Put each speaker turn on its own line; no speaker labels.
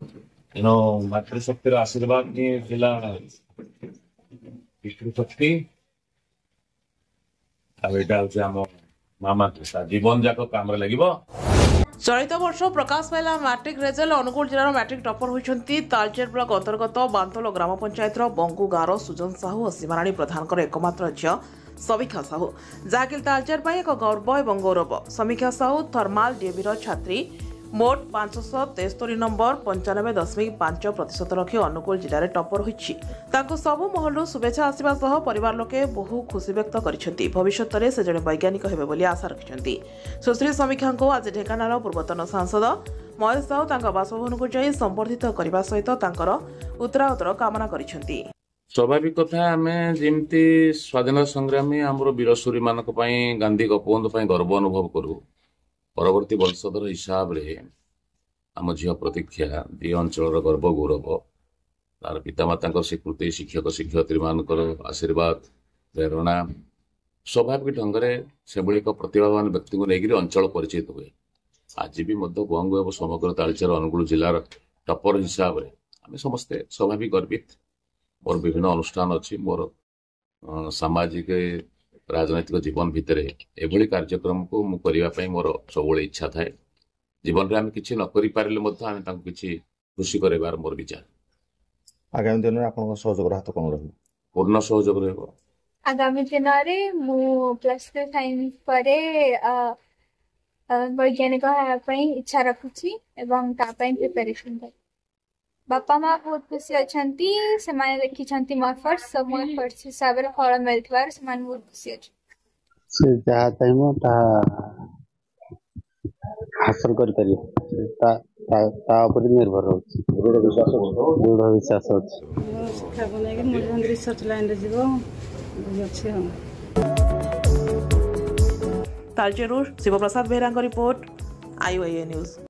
ତେଣୁ ମାତୃଶକ୍ତିର ଆଶୀର୍ବାଦ ହିଁ ଥିଲା ବିଷ୍ଣୁ ଶକ୍ତି। ଆଉ ଏଇଟା ହଉଛି ଆମ ମା ମାତୃଶା, ଜୀବନ ଯାକ କାମରେ ଲାଗିବ।
ଚଳିତ ବର୍ଷ ପ୍ରକାଶ ପାଇଲା ମାଟ୍ରିକ ରେଜଲ୍ଟ। ଅନୁଗୁଳ ଜିଲ୍ଲାର ମାଟ୍ରିକ ଟପର ହୋଇଛନ୍ତି ତାଳଚେର ବ୍ଲକ ଅନ୍ତର୍ଗତ ବାନ୍ତୋଲ ଗ୍ରାମ ପଞ୍ଚାୟତର ବଙ୍ଗୁ ଗାଁର ସୁଜନ ସାହୁ ଓ ସୀମାରାଣୀ ପ୍ରଧାନଙ୍କର एकमात्र ଝିଅ ସମୀକ୍ଷା ସାହୁ, ଯାହାକି ତାଳଚେର ପାଇଁ ଏକ ଗର୍ବ ଏବଂ ଗୌରବ। ସମୀକ୍ଷା ସାହୁ ଥର୍ମାଲ ଡିଏଭିର ଛାତ୍ରୀ। ମୋଟ 573 ନମ୍ବର 95.5% ରଖି ଅନୁଗୁଳ ଜିଲ୍ଲାରେ ଟପର ହୋଇଛି। ତାଙ୍କୁ ସବୁ ମହଲରୁ ଶୁଭେଚ୍ଛା ଆସିବା ସହ ପରିବାର ଲୋକେ ବହୁ ଖୁସି ବ୍ୟକ୍ତ କରିଛନ୍ତି। ଭବିଷ୍ୟତରେ ସେ ଜଣେ ବୈଜ୍ଞାନିକ ହେବେ ବୋଲି ଆଶା ରଖିଛନ୍ତି। ସୁଶ୍ରୀ ସମୀକ୍ଷାଙ୍କୁ ଆଜି ଢେଙ୍କାନାଳ ପୂର୍ବତନ ସାଂସଦ ମହେଶ ସାହୁ ତାଙ୍କ ବାସଭବନକୁ ଯାଇ ସମ୍ବର୍ଦ୍ଧିତ କରିବା ସହିତ ତାଙ୍କର ଉତ୍ତରାଉତ୍ତର କାମନା କରିଛନ୍ତି।
ସ୍ୱାଭାବିକ କଥା, ଆମେ ଯେମିତି ସ୍ୱାଧୀନତା ସଂଗ୍ରାମୀ ଆମର ବୀରଶୂରୀ ମାନଙ୍କ ପାଇଁ, ଗାନ୍ଧୀ ଗୋପବନ୍ଧୁ ପାଇଁ ଗର୍ବ ଅନୁଭବ କରୁ, ପରବର୍ତ୍ତୀ ବଂଶଧର ହିସାବରେ ଆମ ଝିଅ ପ୍ରତୀକ୍ଷା ଏ ଅଞ୍ଚଳର ଗର୍ବ ଗୌରବ। ତାର ପିତାମାତାଙ୍କ ସ୍ୱୀକୃତି, ଶିକ୍ଷକ ଶିକ୍ଷୟିତ୍ରୀ ମାନଙ୍କର ଆଶୀର୍ବାଦ, ପ୍ରେରଣା, ସ୍ୱାଭାବିକ ଢଙ୍ଗରେ ସେଭଳି ଏକ ପ୍ରତିଭାବାନ ବ୍ୟକ୍ତିଙ୍କୁ ନେଇକରି ଅଞ୍ଚଳ ପରିଚିତ ହୁଏ। ଆଜି ବି ମଧ୍ୟ ବଙ୍ଗୁ ଏବଂ ସମଗ୍ର ତାଳଚେର ଅନୁଗୁଳ ଜିଲ୍ଲାର ଟପର ହିସାବରେ ଆମେ ସମସ୍ତେ ସ୍ୱାଭାବିକ ଗର୍ବିତ। ମୋର ବିଭିନ୍ନ ଅନୁଷ୍ଠାନ ଅଛି, ମୋର ସାମାଜିକ ରାଜନୈତିକ ଜୀବନ ଭିତରେ ଏଭଳି କାର୍ଯ୍ୟକ୍ରମକୁ ମୁଁ କରିବା ପାଇଁ ମୋର ସବୁବେଳେ ଇଚ୍ଛା ଥାଏ। ଜୀବନରେ ଆମେ କିଛି ନ କରିପାରିଲେ ମଧ୍ୟ ଆମେ ତାଙ୍କୁ କିଛି ଖୁସି କରାଇବାର ମୋର ବିଚାର।
ଆଗାମୀ ଦିନରେ ଆପଣଙ୍କ ସହଯୋଗର ହାତ କ'ଣ ରହିବ?
ପୂର୍ଣ୍ଣ ସହଯୋଗ ରହିବ।
ଆଗାମୀ ଦିନରେ ମୁଁ +2 ସାଇନ୍ସ ପରେ ବୈଜ୍ଞାନିକ ହେବା ପାଇଁ ଇଚ୍ଛା ରଖୁଛି ଏବଂ ତା ପାଇଁ ପ୍ରିପାରେସନ୍ କରିବି। ବାପା ମା ବହୁତ ଖୁସି ଅଛନ୍ତି। ସେମାନେ ଦେଖିଛନ୍ତି ମୋ ଏଫର୍ଟସ୍, ମୋ ଏଫର୍ଟସ୍ ହିସାବରେ ଫଳ ମିଳିଥିବାରୁ ସେମାନେ ବହୁତ ଖୁସି ଅଛନ୍ତି।
ସେ ଯାହା ଚାହିଁବ ତାହା ହାସଲ କରିପାରିବ, ତା ଉପରେ ନିର୍ଭର ରହୁଛି। ଦୃଢ଼ ବିଶ୍ୱାସ ଅଛି।
ଶିକ୍ଷାକୁ ନେଇକି ମୁଁ ରିସର୍ଚ୍ଚ ଲାଇନରେ ଯିବ ଅଛି ଆଉ।
ତାଳଚେରରୁ ଶିବପ୍ରସାଦ ବେହେରାଙ୍କ ରିପୋର୍ଟ, IOA ନ୍ୟୁଜ୍।